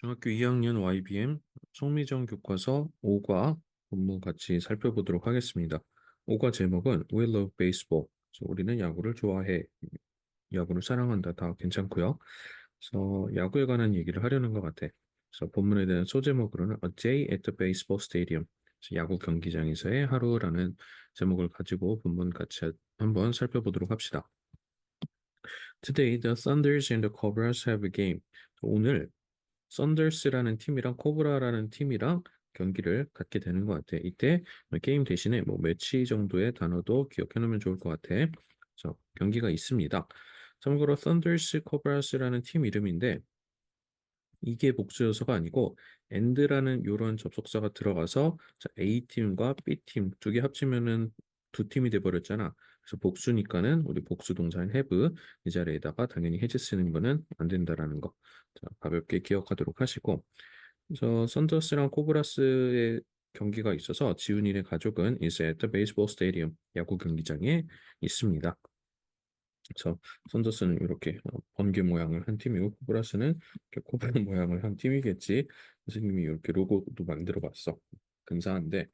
중학교 2학년 YBM 송미정 교과서 5과 본문 같이 살펴보도록 하겠습니다. 5과 제목은 We love baseball. 그래서 우리는 야구를 좋아해. 야구를 사랑한다. 다 괜찮고요. 그래서 야구에 관한 얘기를 하려는 것 같아. 그래서 본문에 대한 소제목으로는 A Day at the Baseball Stadium. 그래서 야구 경기장에서의 하루라는 제목을 가지고 본문 같이 한번 살펴보도록 합시다. Today, the Thunders and the Cobras have a game. 오늘 썬더스라는 팀이랑 코브라라는 팀이랑 경기를 갖게 되는 것 같아. 이때 게임 대신에 뭐 매치 정도의 단어도 기억해 놓으면 좋을 것 같아. 경기가 있습니다. 참고로 썬더스 코브라스라는 팀 이름인데 이게 복수 요소가 아니고 and라는 이런 접속사가 들어가서 A팀과 B팀 두 개 합치면은 두 팀이 돼버렸잖아. 그래서 복수니까는 우리 복수 동사인 have 이 자리에다가 당연히 has 쓰는 거는 안 된다라는 거. 가볍게 기억하도록 하시고 그래서 선더스랑 코브라스의 경기가 있어서 지훈이네 가족은 is at the baseball stadium 야구 경기장에 있습니다. 그래서 선더스는 이렇게 번개 모양을 한 팀이고 코브라스는 이렇게 코브라 모양을 한 팀이겠지. 선생님이 이렇게 로고도 만들어 봤어. 근사한데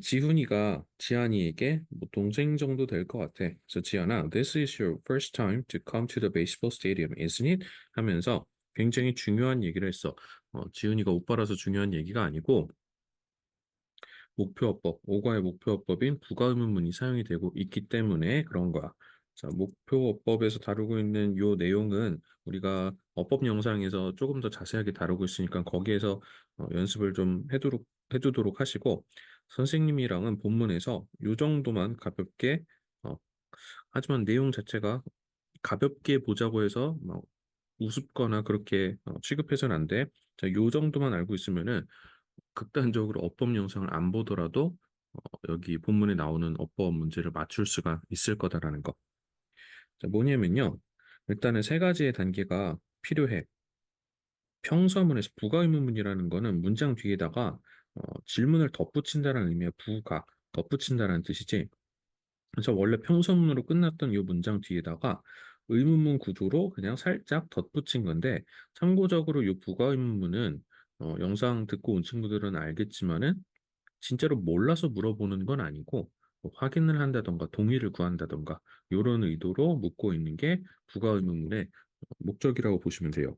지훈이가 지한이에게 뭐 동생 정도 될 것 같아. 그래서 지한아, this is your first time to come to the baseball stadium, isn't it? 하면서 굉장히 중요한 얘기를 했어. 지훈이가 오빠라서 중요한 얘기가 아니고 목표어법, 오과의 목표어법인 부가의문문이 사용이 되고 있기 때문에 그런 거야. 자, 목표어법에서 다루고 있는 요 내용은 우리가 어법 영상에서 조금 더 자세하게 다루고 있으니까 거기에서 연습을 좀 해두도록 하시고 선생님이랑은 본문에서 요 정도만 가볍게 하지만 내용 자체가 가볍게 보자고 해서 막 우습거나 그렇게 취급해서는 안 돼. 자, 요 정도만 알고 있으면은 극단적으로 어법 영상을 안 보더라도 여기 본문에 나오는 어법 문제를 맞출 수가 있을 거다라는 거. 자, 뭐냐면요. 일단은 세 가지의 단계가 필요해. 평서문에서 부가의문문이라는 거는 문장 뒤에다가 질문을 덧붙인다는 의미의 부가, 덧붙인다는 뜻이지. 그래서 원래 평서문으로 끝났던 이 문장 뒤에다가 의문문 구조로 그냥 살짝 덧붙인 건데 참고적으로 이 부가의문문은 영상 듣고 온 친구들은 알겠지만은 진짜로 몰라서 물어보는 건 아니고 뭐 확인을 한다던가 동의를 구한다던가 이런 의도로 묻고 있는 게 부가의문문의 목적이라고 보시면 돼요.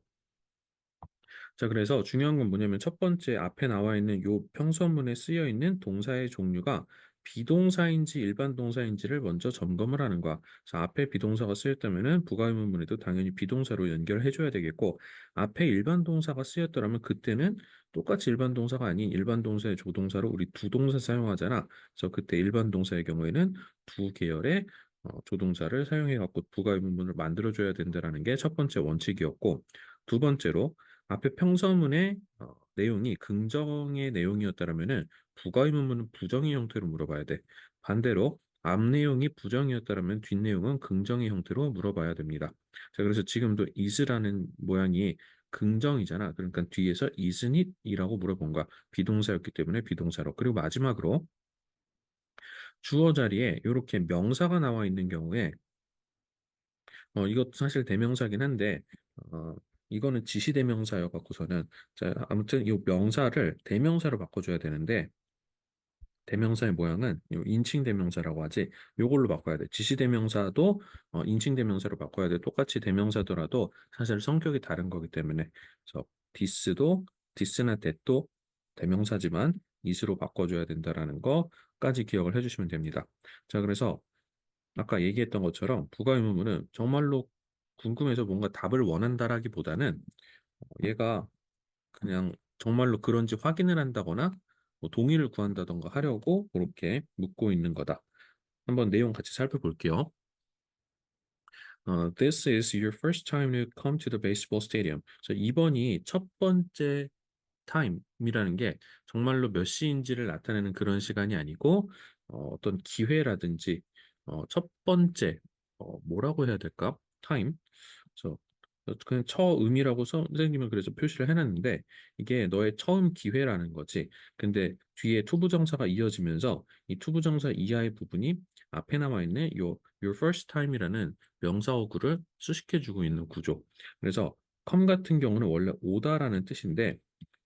자, 그래서 중요한 건 뭐냐면 첫 번째 앞에 나와 있는 요 평서문에 쓰여 있는 동사의 종류가 비동사인지 일반 동사인지를 먼저 점검을 하는 거야. 그래서 앞에 비동사가 쓰였다면은 부가의문문에도 당연히 비동사로 연결해 줘야 되겠고 앞에 일반 동사가 쓰였더라면 그때는 똑같이 일반 동사가 아닌 일반 동사의 조동사로 우리 두 동사 사용하잖아. 그래서 그때 일반 동사의 경우에는 두 계열의 조동사를 사용해 갖고 부가의문문을 만들어 줘야 된다라는 게 첫 번째 원칙이었고 두 번째로 앞에 평서문의 내용이 긍정의 내용이었다면은 부가의문문은 부정의 형태로 물어봐야 돼. 반대로 앞 내용이 부정이었다면 뒷 내용은 긍정의 형태로 물어봐야 됩니다. 자, 그래서 지금도 is라는 모양이 긍정이잖아. 그러니까 뒤에서 isn't it이라고 물어본 거야. 비동사였기 때문에 비동사로. 그리고 마지막으로 주어 자리에 이렇게 명사가 나와 있는 경우에 이것도 사실 대명사긴 한데, 이거는 지시대명사여 갖고서는, 자, 아무튼 이 명사를 대명사로 바꿔줘야 되는데, 대명사의 모양은 요 인칭대명사라고 하지, 요걸로 바꿔야 돼. 지시대명사도 인칭대명사로 바꿔야 돼. 똑같이 대명사더라도 사실 성격이 다른 거기 때문에, 그래서 this도, this나 that도 대명사지만 is로 바꿔줘야 된다라는 거까지 기억을 해주시면 됩니다. 자, 그래서 아까 얘기했던 것처럼 부가의문문은 정말로 궁금해서 뭔가 답을 원한다라기보다는 얘가 그냥 정말로 그런지 확인을 한다거나 뭐 동의를 구한다던가 하려고 그렇게 묻고 있는 거다. 한번 내용 같이 살펴볼게요. This is your first time to come to the baseball stadium. 그래서 이번이 첫 번째 time이라는 게 정말로 몇 시인지를 나타내는 그런 시간이 아니고 어떤 기회라든지 첫 번째 뭐라고 해야 될까? time. 그래서 그냥 처음이라고 선생님은 그래서 표시를 해놨는데 이게 너의 처음 기회라는 거지. 근데 뒤에 투부정사가 이어지면서 이 투부정사 이하의 부분이 앞에 남아 있는 요 your first time이라는 명사어구를 수식해주고 있는 구조. 그래서 come 같은 경우는 원래 오다라는 뜻인데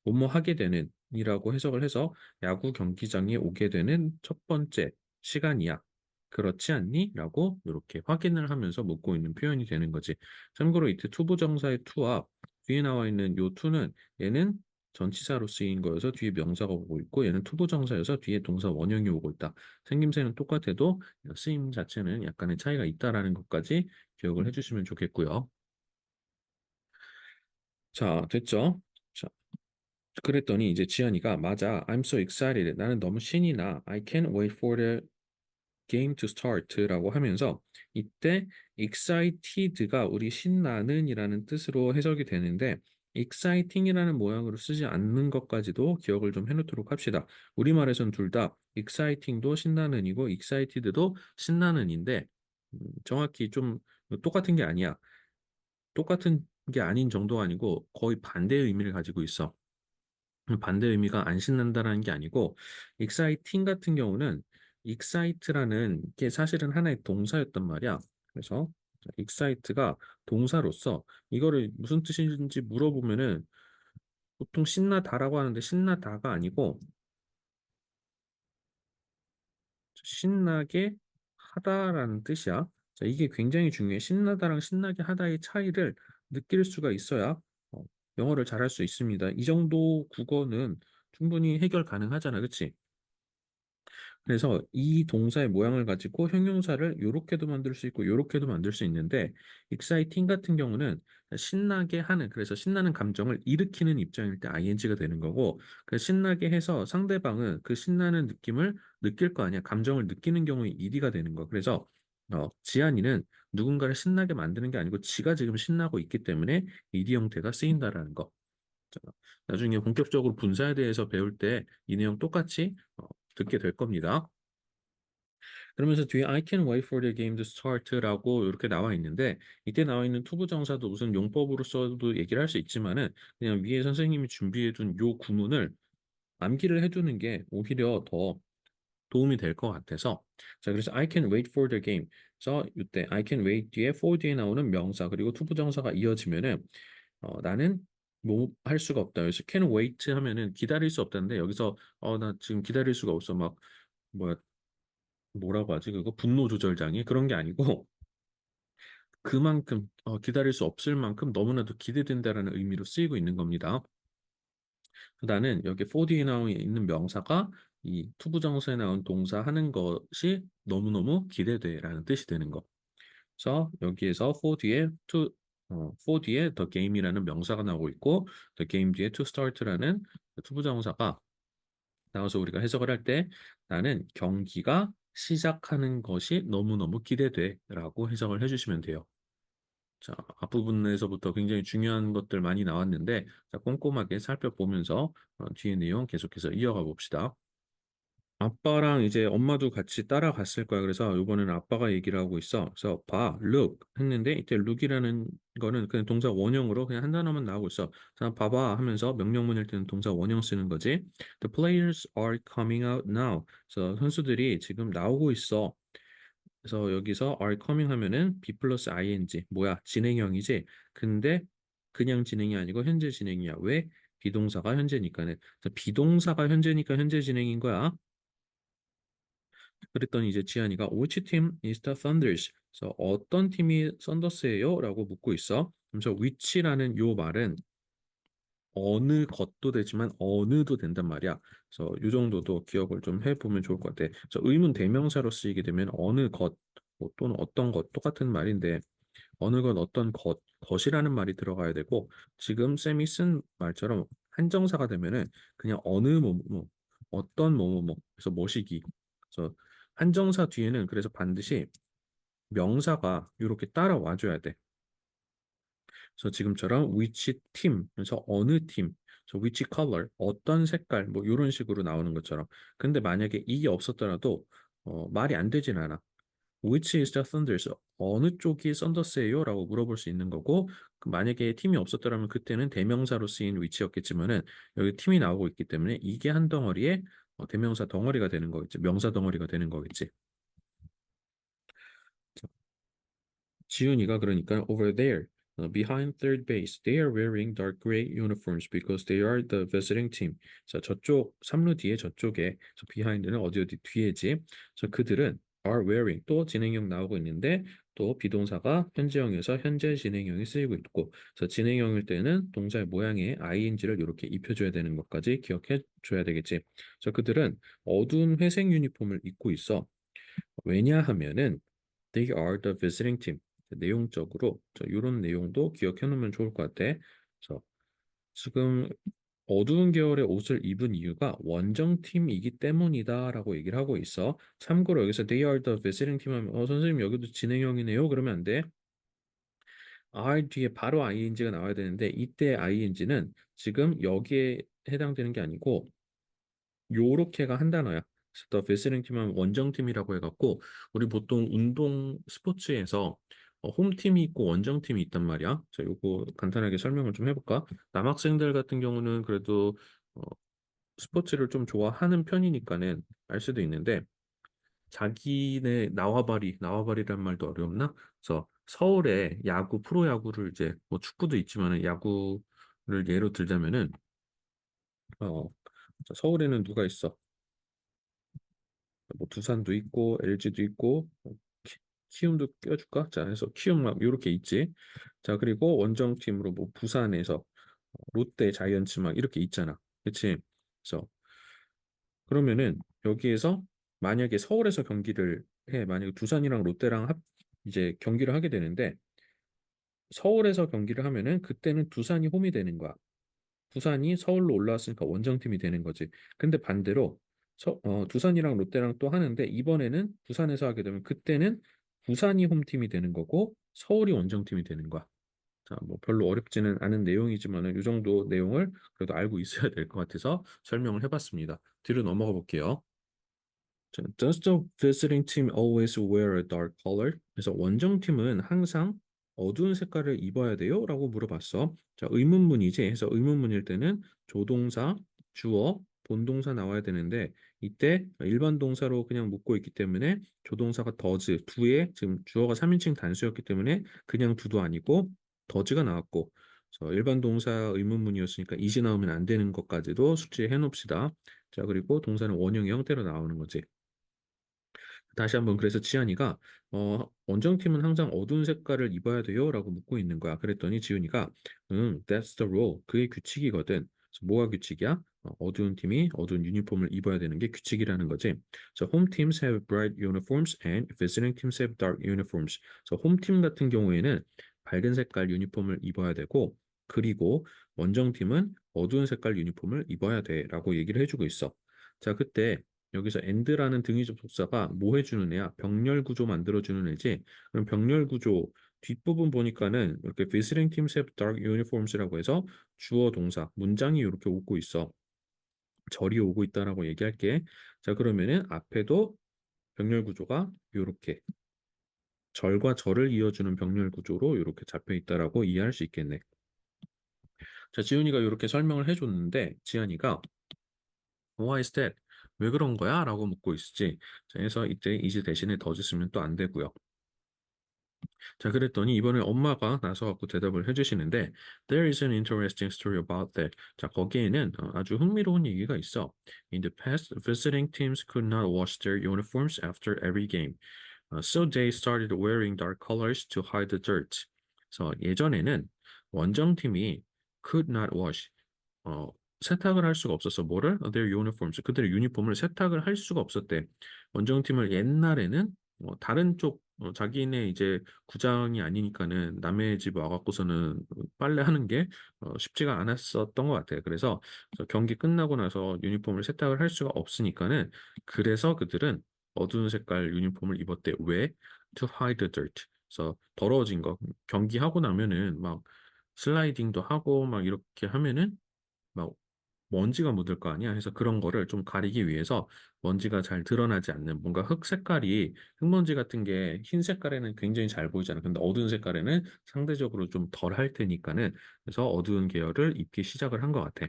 뭐뭐 하게 되는 이라고 해석을 해서 야구 경기장에 오게 되는 첫 번째 시간이야. 그렇지 않니? 라고 이렇게 확인을 하면서 묻고 있는 표현이 되는 거지. 참고로 이때 투부정사의 투와 뒤에 나와 있는 요 투는 얘는 전치사로 쓰인 거여서 뒤에 명사가 오고 있고 얘는 투부정사여서 뒤에 동사 원형이 오고 있다. 생김새는 똑같아도 쓰임 자체는 약간의 차이가 있다라는 것까지 기억을 해주시면 좋겠고요. 자, 됐죠? 자, 그랬더니 이제 지연이가 맞아. I'm so excited. 나는 너무 신이 나. I can't wait for the game to start라고 하면서 이때 excited가 우리 신나는이라는 뜻으로 해석이 되는데 exciting이라는 모양으로 쓰지 않는 것까지도 기억을 좀 해놓도록 합시다. 우리말에선 둘 다 exciting도 신나는이고 excited도 신나는인데 정확히 좀 똑같은 게 아니야. 똑같은 게 아닌 정도가 아니고 거의 반대의 의미를 가지고 있어. 반대 의미가 안 신난다라는 게 아니고 exciting 같은 경우는 excite라는 게 사실은 하나의 동사였단 말이야. 그래서 excite가 동사로서 이거를 무슨 뜻인지 물어보면은 보통 신나다라고 하는데 신나다가 아니고 신나게 하다라는 뜻이야. 자, 이게 굉장히 중요해. 신나다랑 신나게 하다의 차이를 느낄 수가 있어야 어, 영어를 잘할 수 있습니다. 이 정도 국어는 충분히 해결 가능하잖아, 그치? 그래서 이 동사의 모양을 가지고 형용사를 요렇게도 만들 수 있고 요렇게도 만들 수 있는데 exciting 같은 경우는 신나게 하는 그래서 신나는 감정을 일으키는 입장일 때 ing가 되는 거고 그 신나게 해서 상대방은 그 신나는 느낌을 느낄 거 아니야 감정을 느끼는 경우에 ed가 되는 거 그래서 지안이는 누군가를 신나게 만드는 게 아니고 지가 지금 신나고 있기 때문에 ed 형태가 쓰인다라는 거 자, 나중에 본격적으로 분사에 대해서 배울 때 이 내용 똑같이 듣게 될 겁니다. 그러면서 뒤에 I can't wait for the game to start라고 이렇게 나와 있는데 이때 나와 있는 투부정사도 우선 용법으로서도 얘기를 할 수 있지만은 그냥 위에 선생님이 준비해둔 요 구문을 암기를 해두는 게 오히려 더 도움이 될 것 같아서 자 그래서 I can't wait for the game 그래서 이때 I can't wait 뒤에 for 뒤에 나오는 명사 그리고 투부정사가 이어지면은 나는 뭐 할 수가 없다. 그래서 can't wait 하면은 기다릴 수 없다는데 여기서 나 지금 기다릴 수가 없어 막 뭐야 뭐라고 하지? 그거 분노 조절 장애 그런 게 아니고 그만큼 기다릴 수 없을 만큼 너무나도 기대된다라는 의미로 쓰이고 있는 겁니다. 나는 여기 4D에 나와 있는 명사가 이 투부정사에 나온 동사 하는 것이 너무너무 기대돼라는 뜻이 되는 거. 그래서 여기에서 4D에 4D에 the game이라는 명사가 나오고 있고 the game 뒤에 to start라는 투부정사가 나와서 우리가 해석을 할 때 나는 경기가 시작하는 것이 너무너무 기대돼라고 해석을 해주시면 돼요. 자, 앞부분에서부터 굉장히 중요한 것들 많이 나왔는데 자, 꼼꼼하게 살펴보면서 뒤에 내용 계속해서 이어가 봅시다. 아빠랑 이제 엄마도 같이 따라갔을 거야. 그래서 이번에는 아빠가 얘기를 하고 있어. 그래서 봐, look 했는데 이때 look이라는 거는 그냥 동사 원형으로 그냥 한 단어만 나오고 있어. 자, 봐봐 하면서 명령문일 때는 동사 원형 쓰는 거지. The players are coming out now. 그래서 선수들이 지금 나오고 있어. 그래서 여기서 are coming 하면은 be 플러스 ing 뭐야 진행형이지. 근데 그냥 진행이 아니고 현재 진행이야. 왜? 비동사가 현재니까는. 그래서 비동사가 현재니까 현재 진행인 거야. 그랬더니 이제 지한이가 Which team is the Thunders? 그래서 어떤 팀이 썬더스예요? 라고 묻고 있어. 그래서 which라는 요 말은 어느 것도 되지만 어느도 된단 말이야. 그래서 이 정도도 기억을 좀 해보면 좋을 것 같아. 그래서 의문 대명사로 쓰이게 되면 어느 것 뭐 또는 어떤 것 똑같은 말인데 어느 것 어떤 것이라는 말이 들어가야 되고 지금 쌤이 쓴 말처럼 한정사가 되면은 그냥 어느 뭐 어떤 뭐뭐 그래서 뭐시기 그래서 한정사 뒤에는 그래서 반드시 명사가 이렇게 따라와 줘야 돼. 그래서 지금처럼 which team, 그래서 어느 팀, 그래서 which color, 어떤 색깔, 뭐 이런 식으로 나오는 것처럼. 근데 만약에 이게 없었더라도 말이 안 되진 않아. Which is the Thunders? 어느 쪽이 썬더스예요? 라고 물어볼 수 있는 거고 그 만약에 팀이 없었더라면 그때는 대명사로 쓰인 위치였겠지만은 여기 팀이 나오고 있기 때문에 이게 한 덩어리에 대명사 덩어리가 되는 거겠지. 명사 덩어리가 되는 거겠지. 자, 지훈이가 그러니까 over there. behind third base, they are wearing dark gray uniforms because they are the visiting team. 자, 저쪽 3루 뒤에 저쪽에 behind는 어디 어디 뒤에지. 그래서 그들은 are wearing 또 진행형 나오고 있는데 또 비동사가 현재형에서 현재 진행형이 쓰이고 있고 그래서 진행형일 때는 동사의 모양에 ing를 이렇게 입혀줘야 되는 것까지 기억해 줘야 되겠지. 그래서 그들은 어두운 회색 유니폼을 입고 있어. 왜냐하면은 they are the visiting team. 내용적으로 이런 내용도 기억해 놓으면 좋을 것 같아. 그래서 지금 어두운 계열의 옷을 입은 이유가 원정팀이기 때문이다라고 얘기를 하고 있어. 참고로 여기서 they are the visiting team 하면 선생님 여기도 진행형이네요. 그러면 안 돼. are 뒤에 바로 ing가 나와야 되는데 이때 ing는 지금 여기에 해당되는 게 아니고 요렇게가 한 단어야. 그래서 더 베스링 팀은 원정팀이라고 해갖고 우리 보통 운동 스포츠에서 홈팀이 있고 원정팀이 있단 말이야. 자, 요거 간단하게 설명을 좀 해볼까? 남학생들 같은 경우는 그래도 어, 스포츠를 좀 좋아하는 편이니까는 알 수도 있는데 자기네 나와바리란 말도 어렵나? 그래서 서울에 야구 프로야구를 이제 뭐 축구도 있지만은 야구를 예로 들자면은 어, 자, 서울에는 누가 있어? 뭐 두산도 있고 LG도 있고 키움도 껴줄까? 자, 해서 키움 막 이렇게 있지. 자, 그리고 원정팀으로 뭐 부산에서 롯데, 자이언츠 막 이렇게 있잖아. 그치? 그래서 그러면은 여기에서 만약에 서울에서 경기를 해. 만약에 두산이랑 롯데랑 이제 경기를 하게 되는데 서울에서 경기를 하면은 그때는 두산이 홈이 되는 거야. 두산이 서울로 올라왔으니까 원정팀이 되는 거지. 근데 반대로 두산이랑 롯데랑 또 하는데 이번에는 부산에서 하게 되면 그때는 부산이 홈팀이 되는 거고 서울이 원정팀이 되는 거야. 자, 뭐 별로 어렵지는 않은 내용이지만은 이 정도 내용을 그래도 알고 있어야 될 것 같아서 설명을 해봤습니다. 뒤로 넘어가 볼게요. 자, Does the visiting team always wear a dark color? 그래서 원정팀은 항상 어두운 색깔을 입어야 돼요? 라고 물어봤어. 자, 의문문이지. 해서 의문문일 때는 조동사, 주어, 본동사 나와야 되는데 이때 일반 동사로 그냥 묻고 있기 때문에 조동사가 does, do에 지금 주어가 3인칭 단수였기 때문에 그냥 do도 아니고 does가 나왔고 그래서 일반 동사 의문문이었으니까 is 나오면 안 되는 것까지도 숙지해 놓읍시다. 자, 그리고 동사는 원형의 형태로 나오는 거지. 다시 한번 그래서 지한이가 원정팀은 항상 어두운 색깔을 입어야 돼요라고 묻고 있는 거야. 그랬더니 지훈이가 that's the rule. 그게 규칙이거든. 그래서 뭐가 규칙이야? 어두운 팀이 어두운 유니폼을 입어야 되는 게 규칙이라는 거지. So home teams have bright uniforms and visiting teams have dark uniforms. So 홈팀 같은 경우에는 밝은 색깔 유니폼을 입어야 되고 그리고 원정팀은 어두운 색깔 유니폼을 입어야 돼라고 얘기를 해주고 있어. 자, 그때 여기서 and라는 등위 접속사가 뭐 해주는 애야? 병렬 구조 만들어주는 애지. 그럼 병렬 구조 뒷부분 보니까는 이렇게 visiting teams have dark uniforms라고 해서 주어 동사 문장이 이렇게 오고 있어. 절이 오고 있다라고 얘기할게. 자, 그러면은 앞에도 병렬 구조가 이렇게 절과 절을 이어주는 병렬 구조로 이렇게 잡혀 있다라고 이해할 수 있겠네. 자, 지훈이가 이렇게 설명을 해줬는데 지한이가 Why is that? 왜 그런 거야? 라고 묻고 있지. 자, 그래서 이때 is 대신에 does 쓰면 또 안 되고요. 자, 그랬더니 이번에 엄마가 나서 갖고 대답을 해주시는데 There is an interesting story about that. 자, 거기에는 아주 흥미로운 얘기가 있어. In the past, visiting teams could not wash their uniforms after every game. So they started wearing dark colors to hide the dirt. 그래서 예전에는 원정팀이 could not wash 어, 세탁을 할 수가 없었어. 뭐를? Their uniforms. 그들의 유니폼을 세탁을 할 수가 없었대. 원정팀을 옛날에는 다른 쪽 자기네 이제 구장이 아니니까는 남의 집 와갖고서는 빨래하는 게 쉽지가 않았었던 것 같아. 그래서 경기 끝나고 나서 유니폼을 세탁을 할 수가 없으니까는 그래서 그들은 어두운 색깔 유니폼을 입었대. 왜? To hide the dirt. 그래서 더러워진 거. 경기하고 나면은 막 슬라이딩도 하고 막 이렇게 하면은 막 먼지가 묻을 거 아니야. 그래서 그런 거를 좀 가리기 위해서 먼지가 잘 드러나지 않는 뭔가 흙 색깔이 흙먼지 같은 게 흰 색깔에는 굉장히 잘 보이잖아. 근데 어두운 색깔에는 상대적으로 좀 덜 할 테니까는 그래서 어두운 계열을 입기 시작을 한 것 같아.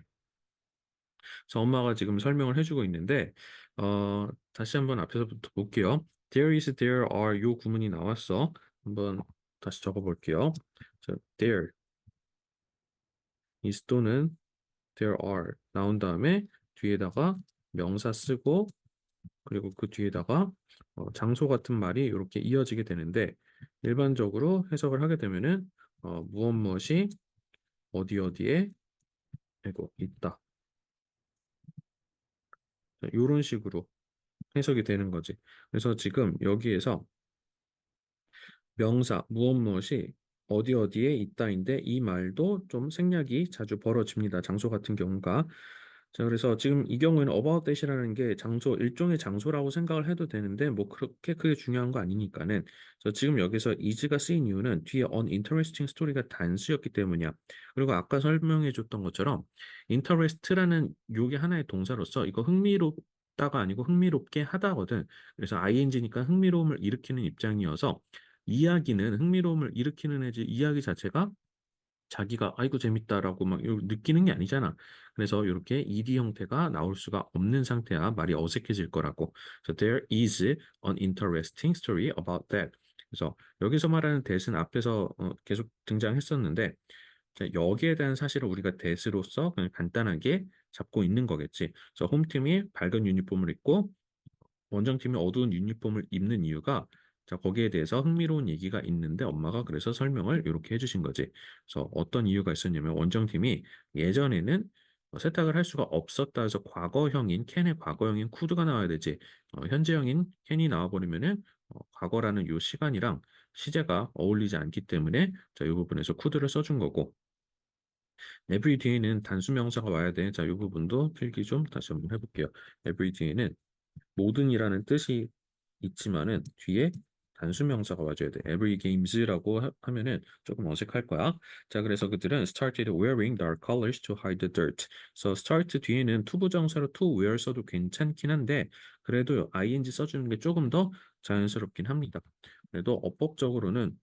그래서 엄마가 지금 설명을 해주고 있는데 다시 한번 앞에서부터 볼게요. There is, there are 요 구문이 나왔어. 한번 다시 적어볼게요. 자, there is 또는 there are 나온 다음에 뒤에다가 명사 쓰고 그리고 그 뒤에다가 장소 같은 말이 이렇게 이어지게 되는데 일반적으로 해석을 하게 되면은 무엇 무엇이 어디 어디에 이거 있다. 이런 식으로 해석이 되는 거지. 그래서 지금 여기에서 명사 무엇 무엇이 어디 어디에 있다인데 이 말도 좀 생략이 자주 벌어집니다. 장소 같은 경우가. 자, 그래서 지금 이 경우에는 about that이라는 게 장소, 일종의 장소라고 생각을 해도 되는데 뭐 그렇게 크게 중요한 거 아니니까는. 그래서 지금 여기서 is가 쓰인 이유는 뒤에 uninteresting story가 단수였기 때문이야. 그리고 아까 설명해 줬던 것처럼 interest라는 요게 하나의 동사로서 이거 흥미롭다가 아니고 흥미롭게 하다거든. 그래서 ing니까 흥미로움을 일으키는 입장이어서 이야기는 흥미로움을 일으키는 애지 이야기 자체가 자기가 아이고 재밌다라고 막 느끼는 게 아니잖아. 그래서 이렇게 ed 형태가 나올 수가 없는 상태야. 말이 어색해질 거라고. So there is an interesting story about that. 그래서 여기서 말하는 that은 앞에서 계속 등장했었는데 자, 여기에 대한 사실을 우리가 that으로서 그냥 간단하게 잡고 있는 거겠지. 그래서 홈팀이 밝은 유니폼을 입고 원정팀이 어두운 유니폼을 입는 이유가 자, 거기에 대해서 흥미로운 얘기가 있는데 엄마가 그래서 설명을 이렇게 해주신 거지. 그래서 어떤 이유가 있었냐면 원정팀이 예전에는 세탁을 할 수가 없었다 해서 과거형인 캔의 과거형인 쿠드가 나와야 되지. 현재형인 캔이 나와버리면은 과거라는 요 시간이랑 시제가 어울리지 않기 때문에 자, 이 부분에서 쿠드를 써준 거고 every 뒤에는 단수 명사가 와야 돼. 자, 이 부분도 필기 좀 다시 한번 해볼게요. every 뒤에는 모든이라는 뜻이 있지만은 뒤에 단수 명사가 와줘야 돼. Every games라고 하면은 조금 어색할 거야. 자, 그래서 그들은 started wearing dark colors to hide the dirt. So start 뒤에는 투부정사로 to wear 써도 괜찮긴 한데 그래도 ing 써주는 게 조금 더 자연스럽긴 합니다. 그래도 어법적으로는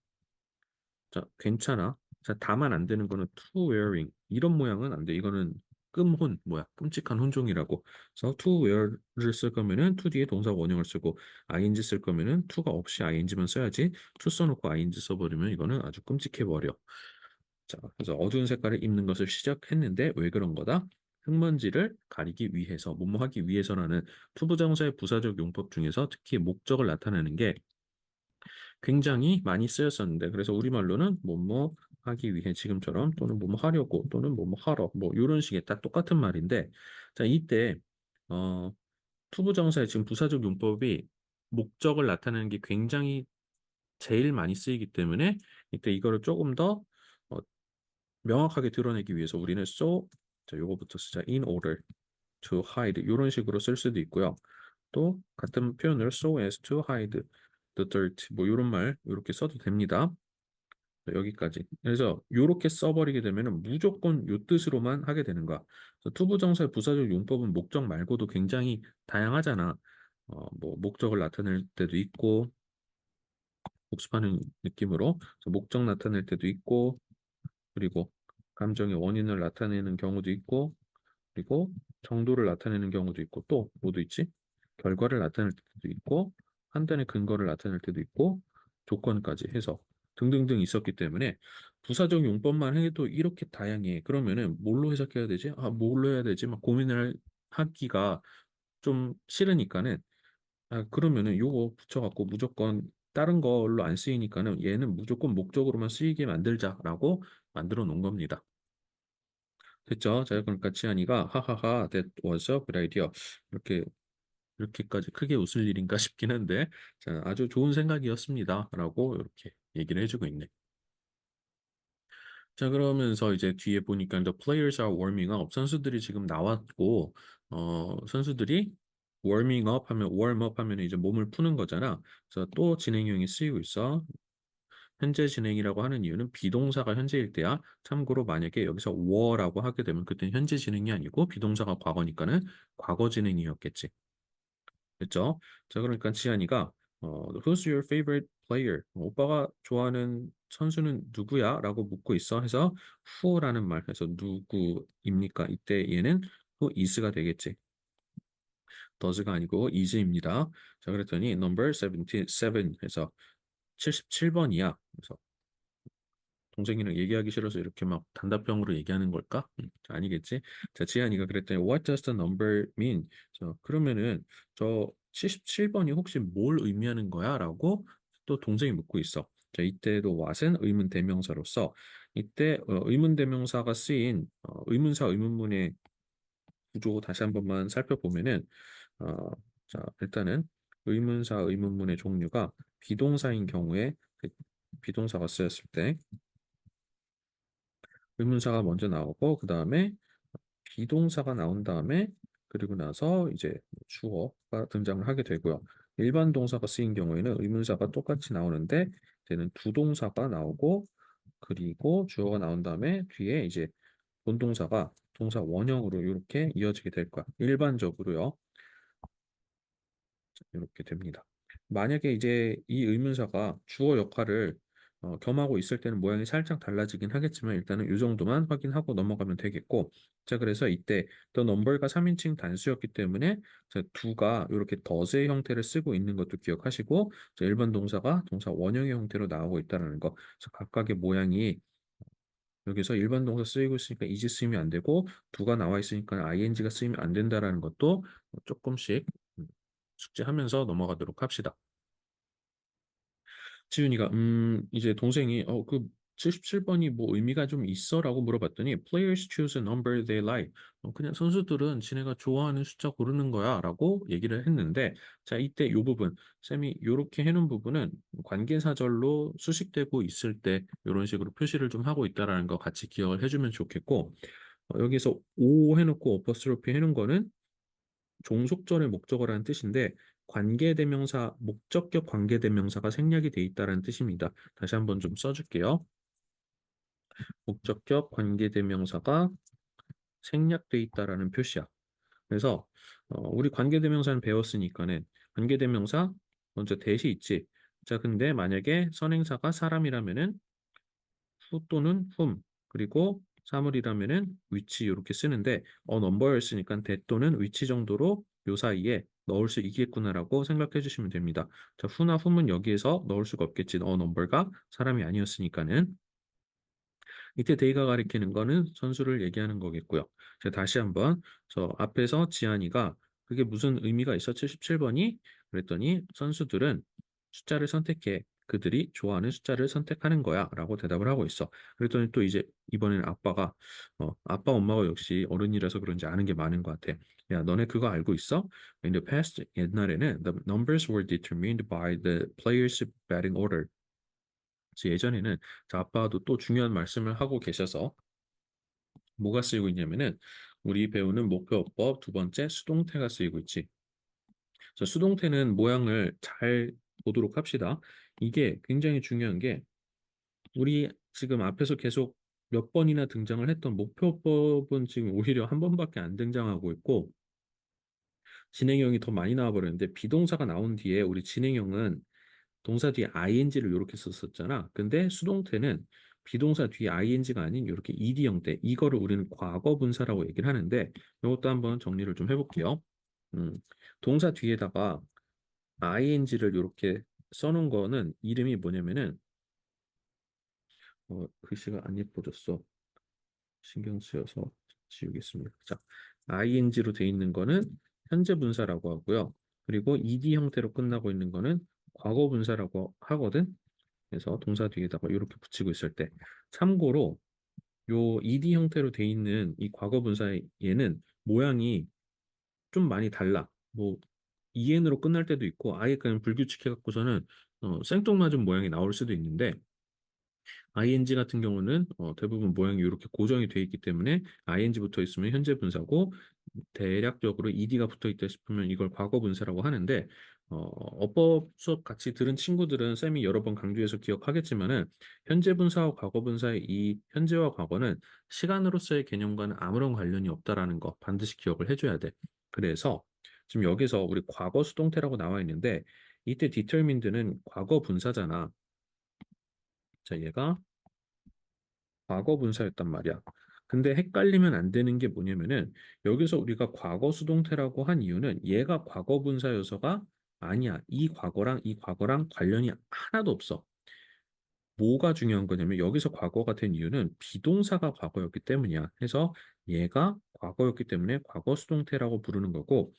자, 괜찮아. 자, 다만 안 되는 거는 to wearing 이런 모양은 안 돼. 이거는 끔혼 뭐야? 끔찍한 혼종이라고. 그래서 to wear를 쓸 거면은 to 뒤에 동사 원형을 쓰고 ing 쓸 거면은 to가 없이 ing만 써야지. to 써놓고 ing 써버리면 이거는 아주 끔찍해 버려. 자, 그래서 어두운 색깔을 입는 것을 시작했는데 왜 그런 거다? 흙먼지를 가리기 위해서, 뭐뭐 하기 위해서라는 투부정사의 부사적 용법 중에서 특히 목적을 나타내는 게 굉장히 많이 쓰였었는데 그래서 우리말로는 뭐뭐 하기 위해 지금처럼 또는 뭐뭐 하려고 또는 뭐뭐 하러 뭐 이런 식의 딱 똑같은 말인데 자 이때 어 투부정사의 지금 부사적 용법이 목적을 나타내는 게 굉장히 제일 많이 쓰이기 때문에 이때 이거를 조금 더 어, 명확하게 드러내기 위해서 우리는 so 자 요거부터 쓰자 in order to hide 이런 식으로 쓸 수도 있고요. 또 같은 표현을 so as to hide the dirt 뭐 이런 말 이렇게 써도 됩니다. 여기까지. 그래서 이렇게 써버리게 되면은 무조건 요 뜻으로만 하게 되는 거야. 그래서 투부정사의 부사적 용법은 목적 말고도 굉장히 다양하잖아. 뭐 목적을 나타낼 때도 있고 복습하는 느낌으로 그래서 목적 나타낼 때도 있고 그리고 감정의 원인을 나타내는 경우도 있고 그리고 정도를 나타내는 경우도 있고 또 뭐도 있지? 결과를 나타낼 때도 있고 판단의 근거를 나타낼 때도 있고 조건까지 해서 등등등 있었기 때문에 부사적 용법만 해도 이렇게 다양해. 그러면은 뭘로 해석해야 되지? 뭘로 해야 되지? 막 하기가 좀 싫으니까는 그러면은 요거 붙여갖고 무조건 다른 걸로 안 쓰이니까는 얘는 무조건 목적으로만 쓰이게 만들자라고 만들어 놓은 겁니다. 됐죠? 자, 그러니까 지한이가 하하하 that was a good idea. 이렇게 이렇게까지 크게 웃을 일인가 싶긴 한데 자, 아주 좋은 생각이었습니다. 라고 이렇게 얘기를 해주고 있네. 자, 그러면서 이제 뒤에 보니까 the players are warming up. 선수들이 지금 나왔고 선수들이 warming up 하면 warm up 하면 이제 몸을 푸는 거잖아. 그래서 또 진행형이 쓰이고 있어. 현재 진행이라고 하는 이유는 비동사가 현재일 때야. 참고로 만약에 여기서 were라고 하게 되면 그때는 현재 진행이 아니고 비동사가 과거니까는 과거 진행이었겠지. 됐죠? 자, 그러니까 지한이가 Who's your favorite player? 오빠가 좋아하는 선수는 누구야? 라고 묻고 있어. 해서 who라는 말 해서 누구입니까? 이때 얘는 who is가 되겠지. does가 아니고 is입니다. 자, 그랬더니 number 77 해서 77번이야. 그래서 동생이랑 얘기하기 싫어서 이렇게 막 단답형으로 얘기하는 걸까? 아니겠지? 자, 지한이가 그랬더니 What does the number mean? 그러면은 저 77번이 혹시 뭘 의미하는 거야? 라고 또 동생이 묻고 있어. 자, 이때도 what은 의문 대명사로서 이때 의문 대명사가 쓰인 의문사 의문문의 구조 다시 한 번만 살펴보면은 어, 자, 일단은 의문사 의문문의 종류가 비동사인 경우에 그 비동사가 쓰였을 때 의문사가 먼저 나오고 그 다음에 비동사가 나온 다음에 그리고 나서 이제 주어가 등장을 하게 되고요. 일반 동사가 쓰인 경우에는 의문사가 똑같이 나오는데 이제는 두 동사가 나오고 그리고 주어가 나온 다음에 뒤에 이제 본동사가 동사 원형으로 이렇게 이어지게 될 거야. 일반적으로요. 이렇게 됩니다. 만약에 이제 이 의문사가 주어 역할을 겸하고 있을 때는 모양이 살짝 달라지긴 하겠지만 일단은 이 정도만 확인하고 넘어가면 되겠고 자 그래서 이때 the number가 3인칭 단수였기 때문에 자, do가 이렇게 does의 형태를 쓰고 있는 것도 기억하시고 자, 일반 동사가 동사 원형의 형태로 나오고 있다는 거 그래서 각각의 모양이 여기서 일반 동사 쓰이고 있으니까 is 쓰이면 안 되고 do가 나와 있으니까 ing가 쓰이면 안 된다라는 것도 조금씩 숙지하면서 넘어가도록 합시다. 지윤이가 이제 동생이 그 77번이 뭐 의미가 좀 있어라고 물어봤더니 players choose a number they like. 그냥 선수들은 지네가 좋아하는 숫자 고르는 거야라고 얘기를 했는데 자 이때 요 부분 쌤이 요렇게 해놓은 부분은 관계사절로 수식되고 있을 때 이런 식으로 표시를 좀 하고 있다라는 거 같이 기억을 해주면 좋겠고 여기서 오 해놓고 어퍼스트로피 해놓은 거는 종속절의 목적어라는 뜻인데 관계대명사, 목적격 관계대명사가 생략이 돼 있다는 뜻입니다. 다시 한번 좀 써줄게요. 목적격 관계대명사가 생략돼 있다라는 표시야. 그래서 우리 관계대명사는 배웠으니까는 관계대명사 먼저 대시 있지. 자, 근데 만약에 선행사가 사람이라면은 후 또는 whom 그리고 사물이라면은 위치 이렇게 쓰는데 넘버였으니까 대 또는 위치 정도로 요 사이에 넣을 수 있겠구나라고 생각해 주시면 됩니다. 자, who나 whom은 여기에서 넣을 수가 없겠지. 넘버가 사람이 아니었으니까는 이때 데이가 가리키는 거는 선수를 얘기하는 거겠고요. 자, 다시 한번 저 앞에서 지한이가 그게 무슨 의미가 있어? 77번이 그랬더니 선수들은 숫자를 선택해. 그들이 좋아하는 숫자를 선택하는 거야 라고 대답을 하고 있어. 그랬더니 또 이제 이번에는 아빠가 아빠 엄마가 역시 어른이라서 그런지 아는 게 많은 것 같아. 야, 너네 그거 알고 있어? In the past, 옛날에는 the numbers were determined by the players' batting order. 그래서 예전에는 저 아빠도 또 중요한 말씀을 하고 계셔서 뭐가 쓰이고 있냐면은 우리 배우는 목표어법 두 번째 수동태가 쓰이고 있지. 자, 수동태는 모양을 잘 보도록 합시다. 이게 굉장히 중요한 게 우리 지금 앞에서 계속 몇 번이나 등장을 했던 목표어법은 지금 오히려 한 번밖에 안 등장하고 있고 진행형이 더 많이 나와버렸는데 비동사가 나온 뒤에 우리 진행형은 동사 뒤에 ing를 이렇게 썼었잖아. 근데 수동태는 비동사 뒤에 ing가 아닌 이렇게 ed 형태. 이거를 우리는 과거 분사라고 얘기를 하는데 이것도 한번 정리를 좀 해볼게요. 음, 동사 뒤에다가 ing를 이렇게 써놓은 거는 이름이 뭐냐면은 글씨가 안 예뻐졌어. 신경 쓰여서 지우겠습니다. 자, ing로 돼 있는 거는 현재 분사라고 하고요. 그리고 ed 형태로 끝나고 있는 거는 과거 분사라고 하거든. 그래서 동사 뒤에다가 이렇게 붙이고 있을 때 참고로 요 ed 형태로 돼 있는 이 과거 분사에는 모양이 좀 많이 달라. 뭐 en으로 끝날 때도 있고 아예 그냥 불규칙해 갖고서는 생뚱맞은 모양이 나올 수도 있는데 ing 같은 경우는 대부분 모양이 이렇게 고정이 되어 있기 때문에 ing 붙어 있으면 현재 분사고 대략적으로 ed가 붙어 있다 싶으면 이걸 과거 분사라고 하는데 어법 수업 같이 들은 친구들은 쌤이 여러 번 강조해서 기억하겠지만은 현재 분사와 과거 분사의 이 현재와 과거는 시간으로서의 개념과는 아무런 관련이 없다라는 거 반드시 기억을 해줘야 돼. 그래서 지금 여기서 우리 과거 수동태라고 나와 있는데 이때 determined는 과거 분사잖아. 자, 얘가 과거 분사였단 말이야. 근데 헷갈리면 안 되는 게 뭐냐면은 여기서 우리가 과거 수동태라고 한 이유는 얘가 과거 분사여서가 아니야. 이 과거랑 관련이 하나도 없어. 뭐가 중요한 거냐면 여기서 과거가 된 이유는 비동사가 과거였기 때문이야. 해서 얘가 과거였기 때문에 과거 수동태라고 부르는 거고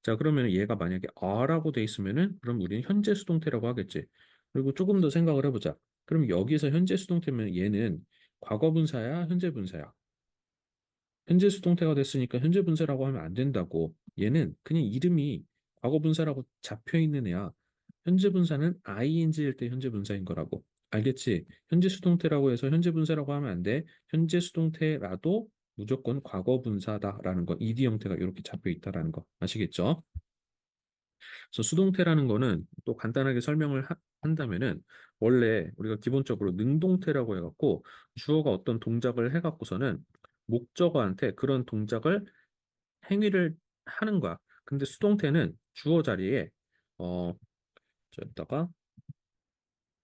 자 그러면 얘가 만약에 are라고 돼 있으면은 그럼 우리는 현재 수동태라고 하겠지. 그리고 조금 더 생각을 해보자. 그럼 여기서 현재 수동태면 얘는 과거 분사야, 현재 분사야? 현재 수동태가 됐으니까 현재 분사라고 하면 안 된다고. 얘는 그냥 이름이 과거 분사라고 잡혀 있는 애야. 현재 분사는 ing일 때 현재 분사인 거라고. 알겠지? 현재 수동태라고 해서 현재 분사라고 하면 안 돼. 현재 수동태라도 무조건 과거 분사다라는 거. ed 형태가 이렇게 잡혀 있다라는 거. 아시겠죠? 그래서 수동태라는 거는 또 간단하게 설명을 한다면은 원래 우리가 기본적으로 능동태라고 해갖고 주어가 어떤 동작을 해갖고서는 목적어한테 그런 동작을 행위를 하는 거야. 근데 수동태는 주어 자리에 어 저기다가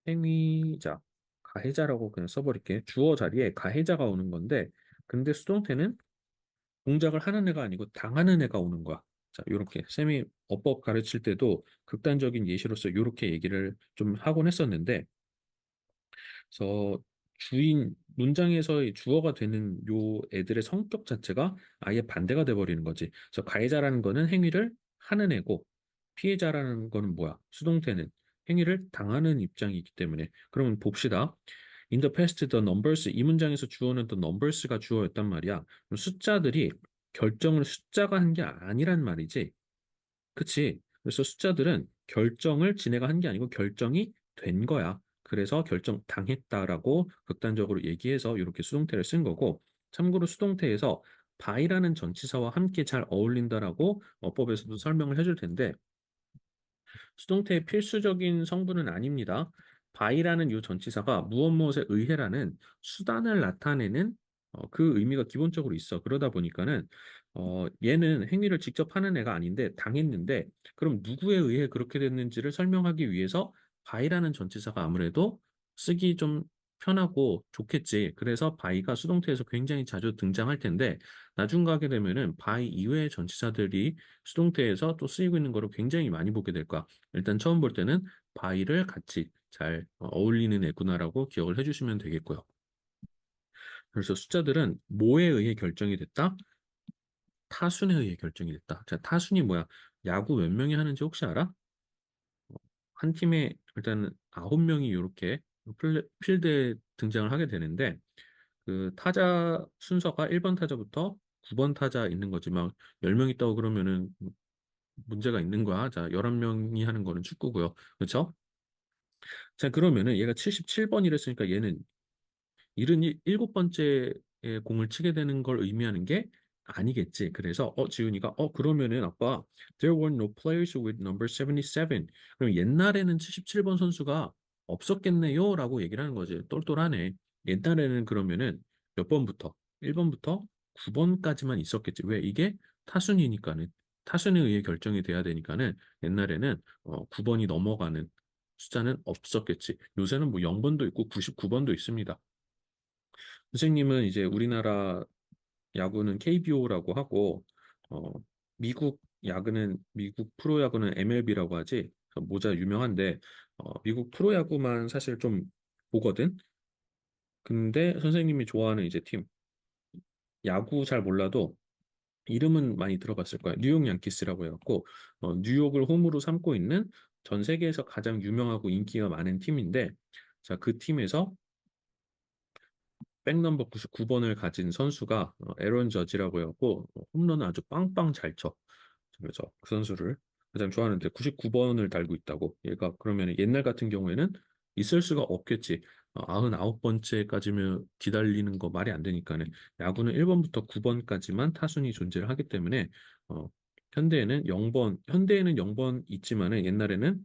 행위자 가해자라고 그냥 써버릴게. 주어 자리에 가해자가 오는 건데 근데 수동태는 동작을 하는 애가 아니고 당하는 애가 오는 거야. 자, 요렇게 쌤이 어법 가르칠 때도 극단적인 예시로서 요렇게 얘기를 좀 하곤 했었는데 그래서 주인 문장에서의 주어가 되는 요 애들의 성격 자체가 아예 반대가 돼 버리는 거지. 그래서 가해자라는 거는 행위를 하는 애고 피해자라는 거는 뭐야? 수동태는 행위를 당하는 입장이기 때문에 그러면 봅시다. In the past, the numbers 이 문장에서 주어는 the numbers가 주어였단 말이야. 그럼 숫자들이 결정을 숫자가 한 게 아니란 말이지. 그치? 그래서 숫자들은 결정을 지네가 한 게 아니고 결정이 된 거야. 그래서 결정 당했다라고 극단적으로 얘기해서 이렇게 수동태를 쓴 거고, 참고로 수동태에서 by라는 전치사와 함께 잘 어울린다라고 어법에서도 설명을 해줄 텐데, 수동태의 필수적인 성분은 아닙니다. by라는 이 전치사가 무엇 무엇에 의해라는 수단을 나타내는 그 의미가 기본적으로 있어. 그러다 보니까는 얘는 행위를 직접 하는 애가 아닌데 당했는데 그럼 누구에 의해 그렇게 됐는지를 설명하기 위해서 by라는 전치사가 아무래도 쓰기 좀 편하고 좋겠지. 그래서 by가 수동태에서 굉장히 자주 등장할 텐데 나중 가게 되면은 by 이외의 전치사들이 수동태에서 또 쓰이고 있는 거를 굉장히 많이 보게 될 거야. 일단 처음 볼 때는 바이를 같이 잘 어울리는 애구나라고 기억을 해주시면 되겠고요. 그래서 숫자들은 뭐에 의해 결정이 됐다? 타순에 의해 결정이 됐다. 자, 타순이 뭐야? 야구 몇 명이 하는지 혹시 알아? 한 팀에 일단 9명이 이렇게 필드에 등장을 하게 되는데 그 타자 순서가 1번 타자부터 9번 타자 있는 거지. 막 10명 있다고 그러면은 문제가 있는 거야. 자, 11명이 하는 거는 축구고요. 그렇죠? 자, 그러면은 얘가 77번이랬으니까 얘는 77번째에 공을 치게 되는 걸 의미하는 게 아니겠지. 그래서 지훈이가 그러면은 아빠 there were no players with number 77. 그럼 옛날에는 77번 선수가 없었겠네요라고 얘기를 하는 거지. 똘똘하네. 옛날에는 그러면은 몇 번부터 1번부터 9번까지만 있었겠지. 왜 이게 타순이니까는 타순에 의해 결정이 돼야 되니까는 옛날에는 9번이 넘어가는 숫자는 없었겠지. 요새는 뭐 0번도 있고 99번도 있습니다. 선생님은 이제 우리나라 야구는 KBO라고 하고 어, 미국 프로야구는 MLB라고 하지. 모자 유명한데 미국 프로야구만 사실 좀 보거든. 근데 선생님이 좋아하는 이제 팀 야구 잘 몰라도 이름은 많이 들어봤을 거야. 뉴욕 양키스라고 해갖고 뉴욕을 홈으로 삼고 있는 전 세계에서 가장 유명하고 인기가 많은 팀인데 자, 그 팀에서 백넘버 99번을 가진 선수가 에런 저지라고 해갖고 홈런을 아주 빵빵 잘 쳐. 그래서 그 선수를 가장 좋아하는데 99번을 달고 있다고. 얘가 그러면 옛날 같은 경우에는 있을 수가 없겠지. 99번째까지면 기다리는 거 말이 안 되니까는 야구는 1번부터 9번까지만 타순이 존재를 하기 때문에 어, 현대에는 0번 있지만은 옛날에는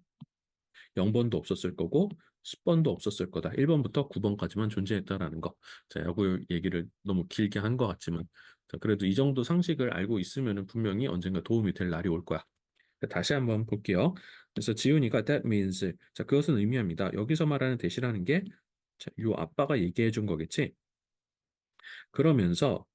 0번도 없었을 거고 10번도 없었을 거다. 1번부터 9번까지만 존재했다라는 거. 자, 야구 얘기를 너무 길게 한 것 같지만 자, 그래도 이 정도 상식을 알고 있으면 분명히 언젠가 도움이 될 날이 올 거야. 다시 한번 볼게요. 그래서 지훈이가 that means 자, 그것은 의미합니다. 여기서 말하는 that이라는 게 자, 요 아빠가 얘기해 준 거겠지. 그러면서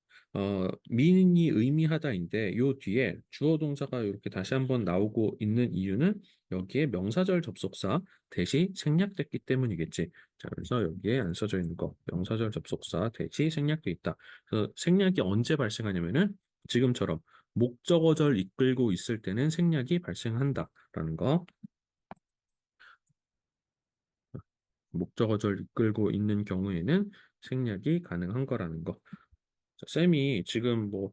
미인이 의미하다인데 요 뒤에 주어 동사가 이렇게 다시 한번 나오고 있는 이유는 여기에 명사절 접속사 대시 생략됐기 때문이겠지. 자, 그래서 여기에 안 써져 있는 거 명사절 접속사 대시 생략돼 있다. 그래서 생략이 언제 발생하냐면은 지금처럼 목적어절 이끌고 있을 때는 생략이 발생한다라는 거. 목적어절 이끌고 있는 경우에는 생략이 가능한 거라는 거. 자, 쌤이 지금 뭐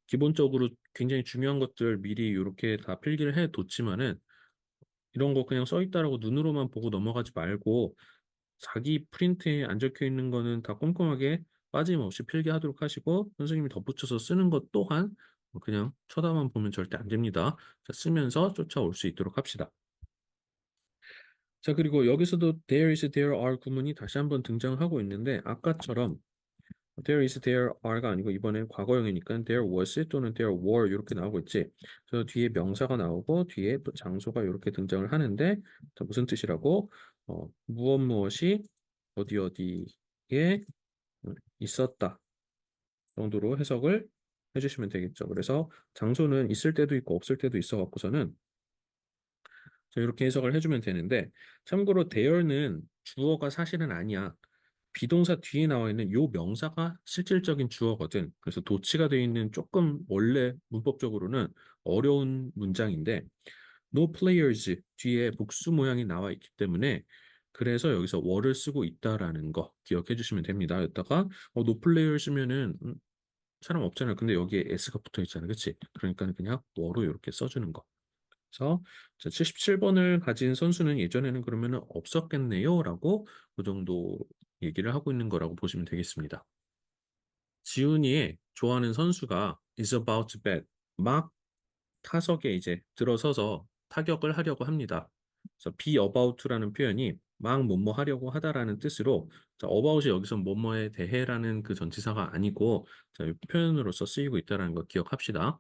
기본적으로 굉장히 중요한 것들 미리 이렇게 다 필기를 해 뒀지만은 이런 거 그냥 써 있다라고 눈으로만 보고 넘어가지 말고 자기 프린트에 안 적혀 있는 거는 다 꼼꼼하게 빠짐없이 필기하도록 하시고 선생님이 덧붙여서 쓰는 것 또한 그냥 쳐다만 보면 절대 안 됩니다. 자, 쓰면서 쫓아올 수 있도록 합시다. 자, 그리고 여기서도 there is, there are 구문이 다시 한번 등장하고 있는데 아까처럼 there is, there are가 아니고 이번엔 과거형이니까 there was 또는 there were 이렇게 나오고 있지. 그래서 뒤에 명사가 나오고 뒤에 또 장소가 이렇게 등장을 하는데 자, 무슨 뜻이라고? 무엇 무엇이 어디 어디에 있었다 정도로 해석을 해주시면 되겠죠. 그래서 장소는 있을 때도 있고 없을 때도 있어 갖고서는 자, 이렇게 해석을 해주면 되는데 참고로 there는 주어가 사실은 아니야. 비동사 뒤에 나와 있는 요 명사가 실질적인 주어거든. 그래서 도치가 되어 있는 조금 원래 문법적으로는 어려운 문장인데 no players 뒤에 복수 모양이 나와 있기 때문에 그래서 여기서 were를 쓰고 있다라는 거 기억해 주시면 됩니다. 여기다가 no players면은 사람 없잖아요. 근데 여기에 s가 붙어 있잖아요. 그렇지? 그러니까 그냥 were로 이렇게 써주는 거. 그래서 77번을 가진 선수는 예전에는 그러면 없었겠네요 라고 그 정도 얘기를 하고 있는 거라고 보시면 되겠습니다. 지훈이의 좋아하는 선수가 is about to bat 막 타석에 이제 들어서서 타격을 하려고 합니다. 그래서 be about라는 표현이 막 뭐뭐 하려고 하다라는 뜻으로 자, about이 여기서 뭐뭐에 대해라는 그 전치사가 아니고 자, 이 표현으로서 쓰이고 있다는 거 기억합시다.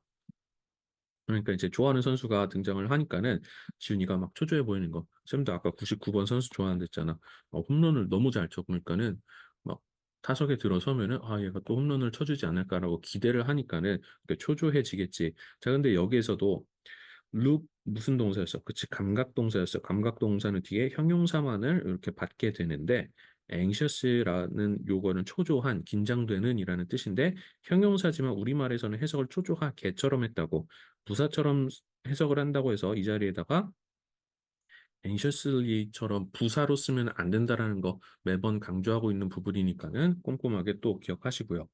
그러니까 이제 좋아하는 선수가 등장을 하니까는 지훈이가 막 초조해 보이는 거. 쌤도 아까 99번 선수 좋아한다 했잖아. 홈런을 너무 잘 쳐. 그러니까는 막 타석에 들어서면은 아 얘가 또 홈런을 쳐주지 않을까라고 기대를 하니까는 초조해지겠지. 자 근데 여기에서도 look 무슨 동사였어? 그치 감각 동사였어. 감각 동사는 뒤에 형용사만을 이렇게 받게 되는데 anxious라는 요거는 초조한, 긴장되는 이라는 뜻인데 형용사지만 우리말에서는 해석을 초조하게처럼 했다고 부사처럼 해석을 한다고 해서 이 자리에다가 anxiously처럼 부사로 쓰면 안 된다라는 거 매번 강조하고 있는 부분이니까는 꼼꼼하게 또 기억하시고요.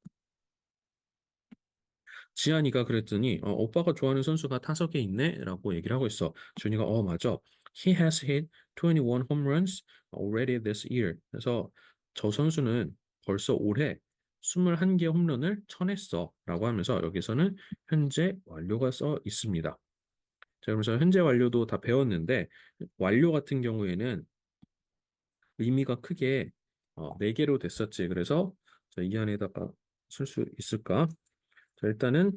지한이가 그랬더니 오빠가 좋아하는 선수가 타석에 있네 라고 얘기를 하고 있어. 준이가 맞아. He has hit 21 home runs already this year. 그래서 저 선수는 벌써 올해 21개 홈런을 쳐냈어 라고 하면서 여기서는 현재 완료가 써 있습니다. 자, 그러면서 현재 완료도 다 배웠는데 완료 같은 경우에는 의미가 크게 네 개로 됐었지. 그래서 자, 이 안에다가 쓸 수 있을까? 자, 일단은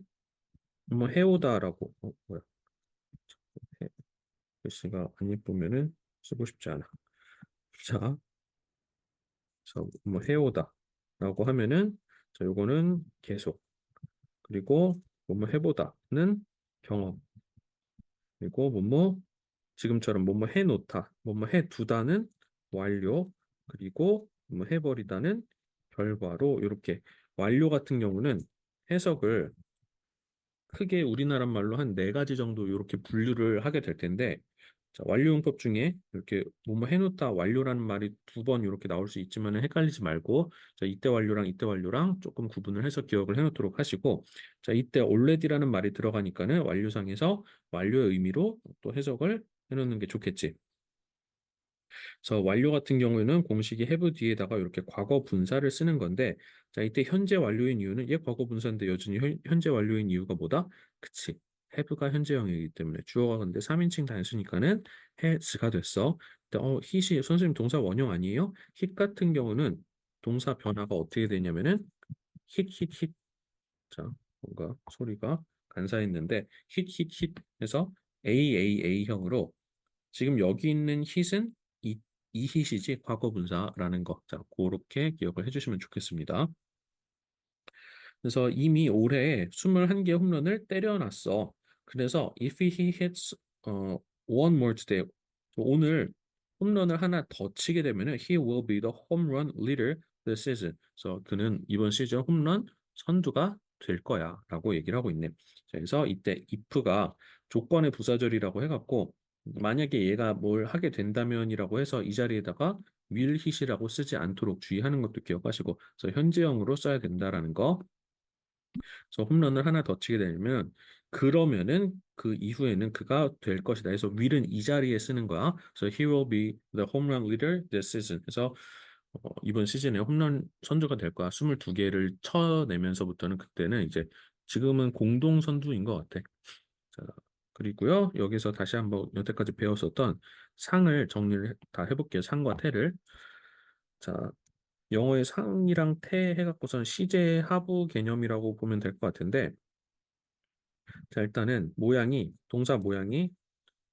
뭐 해오다라고 뭐야 글씨가 안 예쁘면은 쓰고 싶지 않아. 자, 그래서 뭐 해오다라고 하면은 자, 요거는 계속 그리고 뭐뭐 해보다는 경험 그리고 뭐뭐 지금처럼 뭐뭐 해놓다 뭐뭐 해두다는 완료 그리고 뭐 해버리다는 결과로 이렇게 완료 같은 경우는 해석을 크게 우리나라 말로 한 네 가지 정도 이렇게 분류를 하게 될 텐데 자, 완료용법 중에 이렇게 뭐뭐 해놓다 완료라는 말이 두 번 이렇게 나올 수 있지만 헷갈리지 말고 자, 이때 완료랑 조금 구분을 해서 기억을 해놓도록 하시고 자, 이때 already라는 말이 들어가니까는 완료상에서 완료의 의미로 또 해석을 해놓는 게 좋겠지. 그래서 완료 같은 경우에는 공식이 have 뒤에다가 이렇게 과거 분사를 쓰는 건데 자 이때 현재 완료인 이유는 얘 과거 분사인데 여전히 현재 완료인 이유가 뭐다? 그치 have가 현재형이기 때문에 주어가 근데 3인칭 단수니까는 has가 됐어. 근데 hit이 선생님 동사 원형 아니에요? hit 같은 경우는 동사 변화가 어떻게 되냐면은 hit 자 뭔가 소리가 간사했는데 hit 해서 AAA형으로 지금 여기 있는 hit은 이 hit이지 과거 분사라는 거. 자, 그렇게 기억을 해주시면 좋겠습니다. 그래서 이미 올해 21개 홈런을 때려놨어. 그래서 if he hits one more today, 오늘 홈런을 하나 더 치게 되면은 he will be the home run leader this season. 그래서 그는 이번 시즌 홈런 선두가 될 거야라고 얘기를 하고 있네. 자, 그래서 이때 if가 조건의 부사절이라고 해갖고 만약에 얘가 뭘 하게 된다면이라고 해서 이 자리에다가 will hit이라고 쓰지 않도록 주의하는 것도 기억하시고, 그래서 현재형으로 써야 된다라는 거. 그래서 홈런을 하나 더 치게 되면 그러면은 그 이후에는 그가 될 것이다. 그래서 will은 이 자리에 쓰는 거야. 그래서 he will be the home run leader this season. 그래서 이번 시즌에 홈런 선두가 될 거야. 22개를 쳐내면서부터는 그때는 이제 지금은 공동 선두인 것 같아. 자, 그리고요. 여기서 다시 한번 여태까지 배웠었던 상을 정리를 다 해볼게요. 상과 태를. 자, 영어의 상이랑 태 해갖고선 시제 하부 개념이라고 보면 될 것 같은데, 자, 일단은 동사 모양이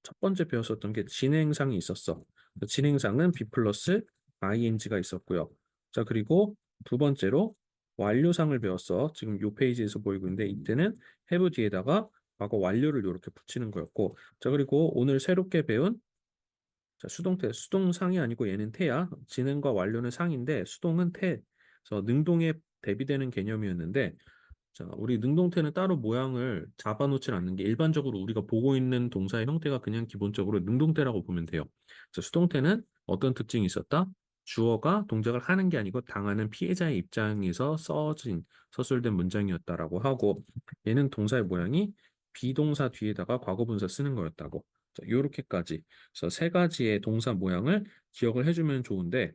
첫 번째 배웠었던 게 진행상이 있었어. 진행상은 be 플러스 ing가 있었고요. 자, 그리고 두 번째로 완료상을 배웠어. 지금 요 페이지에서 보이고 있는데 이때는 have 뒤에다가 과거 완료를 이렇게 붙이는 거였고, 자, 그리고 오늘 새롭게 배운 자, 수동태, 수동상이 아니고 얘는 태야. 진행과 완료는 상인데 수동은 태. 그래서 능동에 대비되는 개념이었는데, 자, 우리 능동태는 따로 모양을 잡아놓지 않는 게 일반적으로 우리가 보고 있는 동사의 형태가 그냥 기본적으로 능동태라고 보면 돼요. 자, 수동태는 어떤 특징이 있었다? 주어가 동작을 하는 게 아니고 당하는 피해자의 입장에서 서술된 문장이었다라고 하고, 얘는 동사의 모양이 비동사 뒤에다가 과거분사 쓰는 거였다고. 자, 요렇게까지. 그래서 세 가지의 동사 모양을 기억을 해주면 좋은데,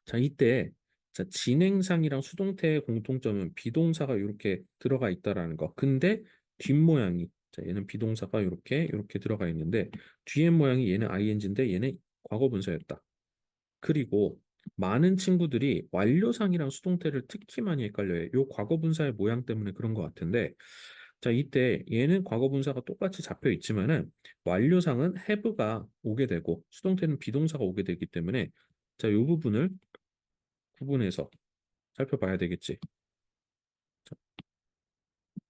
자, 이때 자, 진행상이랑 수동태의 공통점은 비동사가 이렇게 들어가 있다라는 거. 근데 뒷모양이 자, 얘는 비동사가 이렇게 들어가 있는데 뒤에 모양이 얘는 ing인데 얘는 과거분사였다. 그리고 많은 친구들이 완료상이랑 수동태를 특히 많이 헷갈려요. 요 과거분사의 모양 때문에 그런 것 같은데 자, 이때 얘는 과거분사가 똑같이 잡혀 있지만은 완료상은 have가 오게 되고 수동태는 비동사가 오게 되기 때문에 자, 요 부분을 구분해서 살펴봐야 되겠지. 자,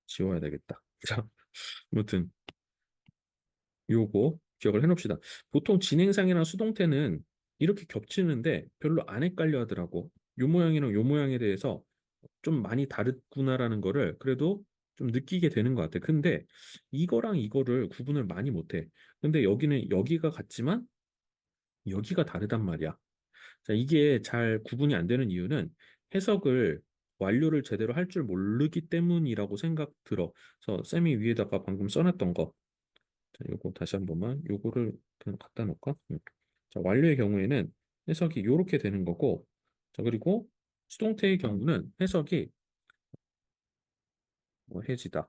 지워야 되겠다. 자, 아무튼 요거 기억을 해놓읍시다. 보통 진행상이랑 수동태는 이렇게 겹치는데 별로 안 헷갈려 하더라고. 요 모양이랑 요 모양에 대해서 좀 많이 다르구나라는 거를 그래도 좀 느끼게 되는 것 같아. 근데 이거랑 이거를 구분을 많이 못해. 근데 여기는 여기가 같지만 여기가 다르단 말이야. 자, 이게 잘 구분이 안 되는 이유는 해석을 완료를 제대로 할 줄 모르기 때문이라고 생각 들어. 그래서 쌤이 위에다가 방금 써놨던 거. 자, 요거 다시 한 번만. 요거를 그냥 갖다 놓을까? 자, 완료의 경우에는 해석이 요렇게 되는 거고. 자, 그리고 수동태의 경우는 해석이 뭐 해지다,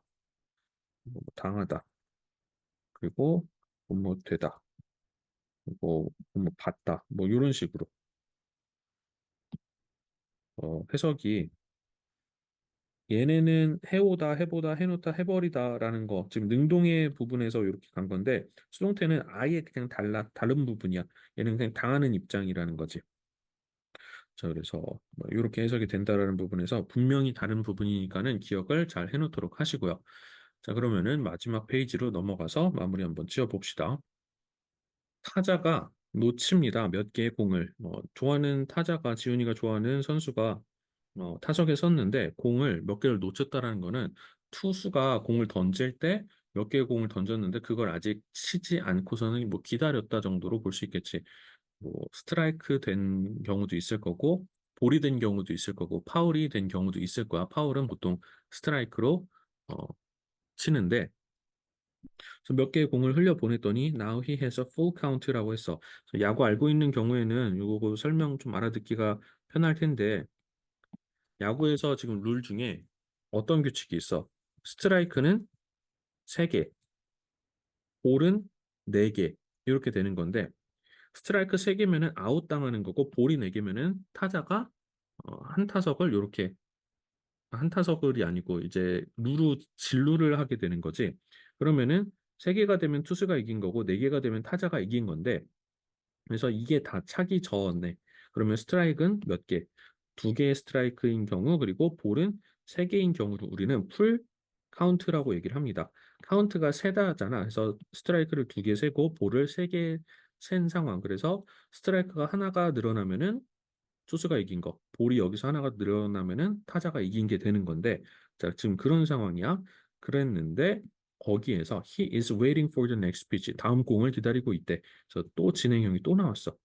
뭐 당하다, 그리고 뭐 되다, 뭐 받다, 뭐 이런 식으로 해석이 얘네는 해오다, 해보다, 해놓다, 해버리다라는 거 지금 능동의 부분에서 이렇게 간 건데 수동태는 아예 그냥 다른 부분이야. 얘는 그냥 당하는 입장이라는 거지. 자, 그래서 뭐 이렇게 해석이 된다라는 부분에서 분명히 다른 부분이니까는 기억을 잘 해놓도록 하시고요. 자, 그러면은 마지막 페이지로 넘어가서 마무리 한번 지어봅시다. 타자가 놓칩니다. 몇 개의 공을. 좋아하는 타자가 지훈이가 좋아하는 선수가 타석에 섰는데 공을 몇 개를 놓쳤다라는 거는 투수가 공을 던질 때 몇 개의 공을 던졌는데 그걸 아직 치지 않고서는 뭐 기다렸다 정도로 볼 수 있겠지. 뭐 스트라이크 된 경우도 있을 거고 볼이 된 경우도 있을 거고 파울이 된 경우도 있을 거야. 파울은 보통 스트라이크로 어, 치는데 그래서 몇 개의 공을 흘려 보냈더니 now he has a full count라고 했어. 그래서 야구 알고 있는 경우에는 이거 설명 좀 알아듣기가 편할 텐데 야구에서 지금 룰 중에 어떤 규칙이 있어? 스트라이크는 3개, 볼은 4개 이렇게 되는 건데 스트라이크 3개면은 아웃 당하는 거고 볼이 4개면은 타자가 한 타석을 이렇게 한 타석을이 아니고 이제 진루를 하게 되는 거지. 그러면은 3개가 되면 투수가 이긴 거고 4개가 되면 타자가 이긴 건데 그래서 이게 다 차기 전에 그러면 스트라이크는 몇 개? 2개의 스트라이크인 경우 그리고 볼은 세 개인 경우를 우리는 풀 카운트라고 얘기를 합니다. 카운트가 세다잖아. 그래서 스트라이크를 두 개 세고 볼을 세 개 센 상황. 그래서 스트라이크가 하나가 늘어나면은 투수가 이긴 거, 볼이 여기서 하나가 늘어나면은 타자가 이긴 게 되는 건데, 자, 지금 그런 상황이야. 그랬는데 거기에서 he is waiting for the next pitch. 다음 공을 기다리고 있대. 그래서 또 진행형이 또 나왔어.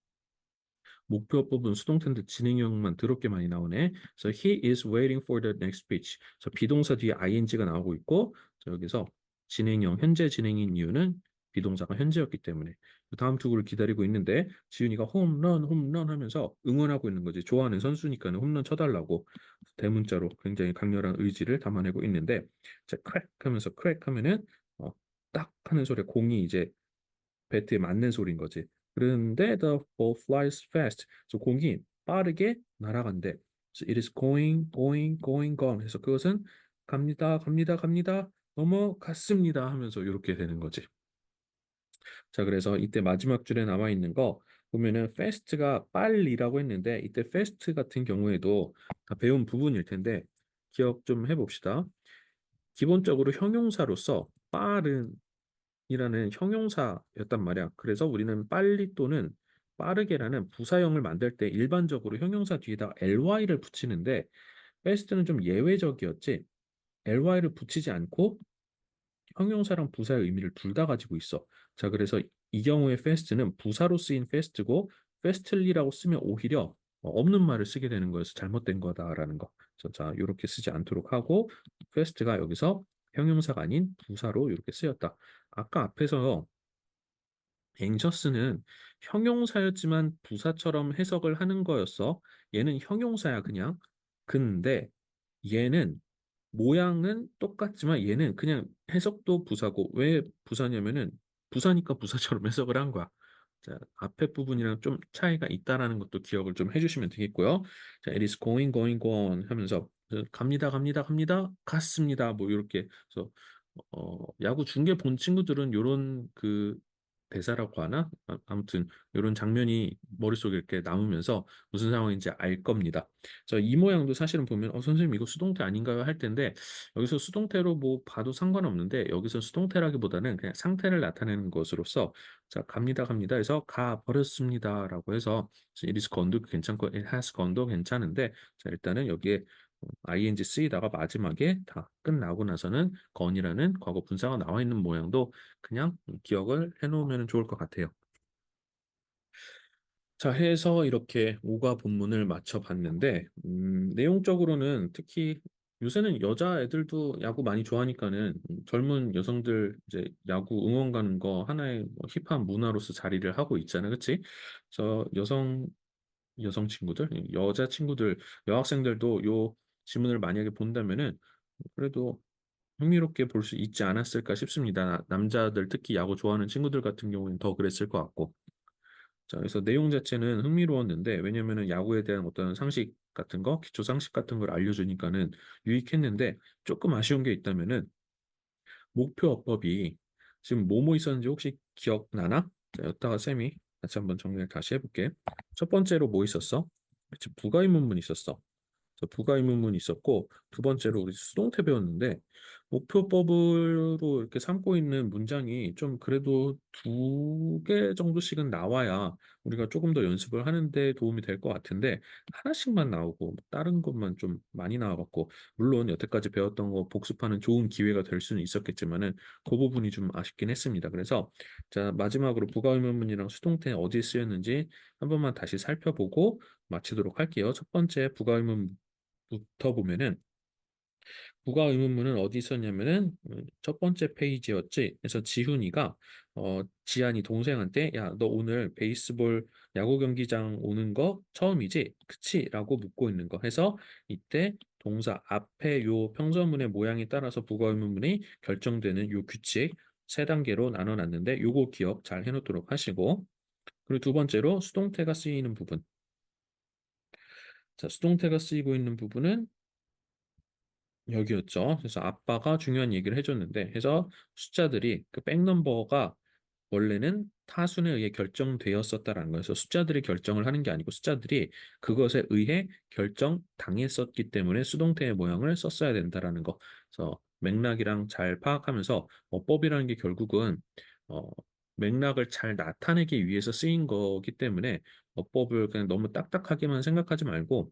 목표법은 수동태인데 진행형만 더럽게 많이 나오네. 그래서 he is waiting for the next pitch. 그래서 비동사 뒤에 ing가 나오고 있고, 자, 여기서 진행형, 현재 진행인 이유는 비동사가 현재였기 때문에 그 다음 투구를 기다리고 있는데 지훈이가 홈런 홈런 하면서 응원하고 있는 거지. 좋아하는 선수니까는 홈런 쳐달라고 대문자로 굉장히 강렬한 의지를 담아내고 있는데, 자, 크랙 하면서 크랙 하면은 딱 하는 소리, 공이 이제 배트에 맞는 소리인 거지. 그런데 the ball flies fast. 그래서 공이 빠르게 날아간대. So it is going, going, going, gone. 그래서 그것은 갑니다, 갑니다, 갑니다, 넘어갔습니다 하면서 이렇게 되는 거지. 자, 그래서 이때 마지막 줄에 남아 있는 거 보면은 fast가 빨리라고 했는데 이때 fast 같은 경우에도 다 배운 부분일 텐데 기억 좀 해봅시다. 기본적으로 형용사로서 빠른 이라는 형용사였단 말이야. 그래서 우리는 빨리 또는 빠르게라는 부사형을 만들 때 일반적으로 형용사 뒤에다 ly를 붙이는데 fast는 좀 예외적이었지. ly를 붙이지 않고 형용사랑 부사의 의미를 둘 다 가지고 있어. 자, 그래서 이 경우에 fast는 부사로 쓰인 fast고 fastly라고 쓰면 오히려 없는 말을 쓰게 되는 거여서 잘못된 거다라는 거. 그래서 자, 이렇게 쓰지 않도록 하고 fast가 여기서 형용사가 아닌 부사로 이렇게 쓰였다. 아까 앞에서 앵처스는 형용사였지만 부사처럼 해석을 하는 거였어. 얘는 형용사야 그냥. 근데 얘는 모양은 똑같지만 얘는 그냥 해석도 부사고 왜 부사냐면은 부사니까 부사처럼 해석을 한 거야. 자, 앞에 부분이랑 좀 차이가 있다라는 것도 기억을 좀 해주시면 되겠고요. 자, it is going, going, going 하면서 갑니다, 갑니다, 갑니다, 갔습니다. 뭐 이렇게. 그래서 야구 중계 본 친구들은 요런 그 대사라고 하나? 아무튼 이런 장면이 머릿속에 이렇게 남으면서 무슨 상황인지 알 겁니다. 이 모양도 사실은 보면 선생님 이거 수동태 아닌가요? 할 텐데 여기서 수동태로 뭐 봐도 상관없는데 여기서 수동태라기보다는 그냥 상태를 나타내는 것으로서 자, 갑니다 갑니다 해서 가 버렸습니다라고 해서 it is gone도 괜찮고 it has gone도 괜찮은데 자, 일단은 여기에 ing 쓰이다가 마지막에 다 끝나고 나서는 gone이라는 과거 분사가 나와 있는 모양도 그냥 기억을 해놓으면 좋을 것 같아요. 자, 해서 이렇게 오가 본문을 맞춰봤는데, 내용적으로는 특히 요새는 여자애들도 야구 많이 좋아하니까는 젊은 여성들 이제 야구 응원 가는 거 하나의 뭐 힙한 문화로서 자리를 하고 있잖아, 그치? 여성 친구들, 여자 친구들, 여학생들도 요 지문을 만약에 본다면은 그래도 흥미롭게 볼 수 있지 않았을까 싶습니다. 남자들 특히 야구 좋아하는 친구들 같은 경우는 더 그랬을 것 같고. 자, 그래서 내용 자체는 흥미로웠는데 왜냐면은 야구에 대한 어떤 상식 같은 거, 기초 상식 같은 걸 알려주니까는 유익했는데 조금 아쉬운 게 있다면은 목표 어법이 지금 뭐뭐 있었는지 혹시 기억나나? 자, 여기다가 쌤이 다시 한번 정리를 다시 해볼게. 첫 번째로 뭐 있었어? 그치, 부가의문문 있었어. 그래서 부가의문문이 있었고 두 번째로 우리 수동태 배웠는데 목표법으로 이렇게 삼고 있는 문장이 좀 그래도 두 개 정도씩은 나와야 우리가 조금 더 연습을 하는데 도움이 될 것 같은데 하나씩만 나오고 다른 것만 좀 많이 나와갖고 물론 여태까지 배웠던 거 복습하는 좋은 기회가 될 수는 있었겠지만은 그 부분이 좀 아쉽긴 했습니다. 그래서 자, 마지막으로 부가의문문이랑 수동태 어디에 쓰였는지 한 번만 다시 살펴보고 마치도록 할게요. 첫 번째 부가의문 부터 보면은 부가 의문문은 어디 있었냐면은 첫 번째 페이지였지. 그래서 지훈이가 지한이 동생한테 야, 너 오늘 베이스볼 야구 경기장 오는 거 처음이지? 그치? 라고 묻고 있는 거 해서 이때 동사 앞에 요 평서문의 모양에 따라서 부가 의문문이 결정되는 요 규칙 세 단계로 나눠놨는데 요거 기억 잘 해놓도록 하시고 그리고 두 번째로 수동태가 쓰이는 부분. 자, 수동태가 쓰이고 있는 부분은 여기였죠. 그래서 아빠가 중요한 얘기를 해줬는데, 해서 숫자들이 그 백넘버가 원래는 타순에 의해 결정되었었다라는 거에서 숫자들이 결정을 하는 게 아니고 숫자들이 그것에 의해 결정당했었기 때문에 수동태의 모양을 썼어야 된다라는 거. 그래서 맥락이랑 잘 파악하면서 어법이라는 게 결국은 어, 맥락을 잘 나타내기 위해서 쓰인 거기 때문에 어법을 그냥 너무 딱딱하게만 생각하지 말고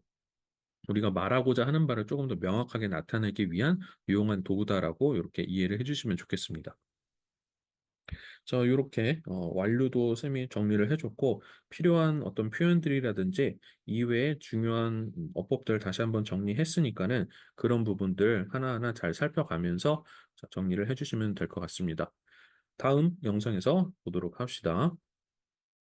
우리가 말하고자 하는 바를 조금 더 명확하게 나타내기 위한 유용한 도구다라고 이렇게 이해를 해주시면 좋겠습니다. 자, 요렇게 완료도 쌤이 정리를 해줬고 필요한 어떤 표현들이라든지 이외에 중요한 어법들 다시 한번 정리했으니까는 그런 부분들 하나하나 잘 살펴가면서 자, 정리를 해주시면 될 것 같습니다. 다음 영상에서 보도록 합시다.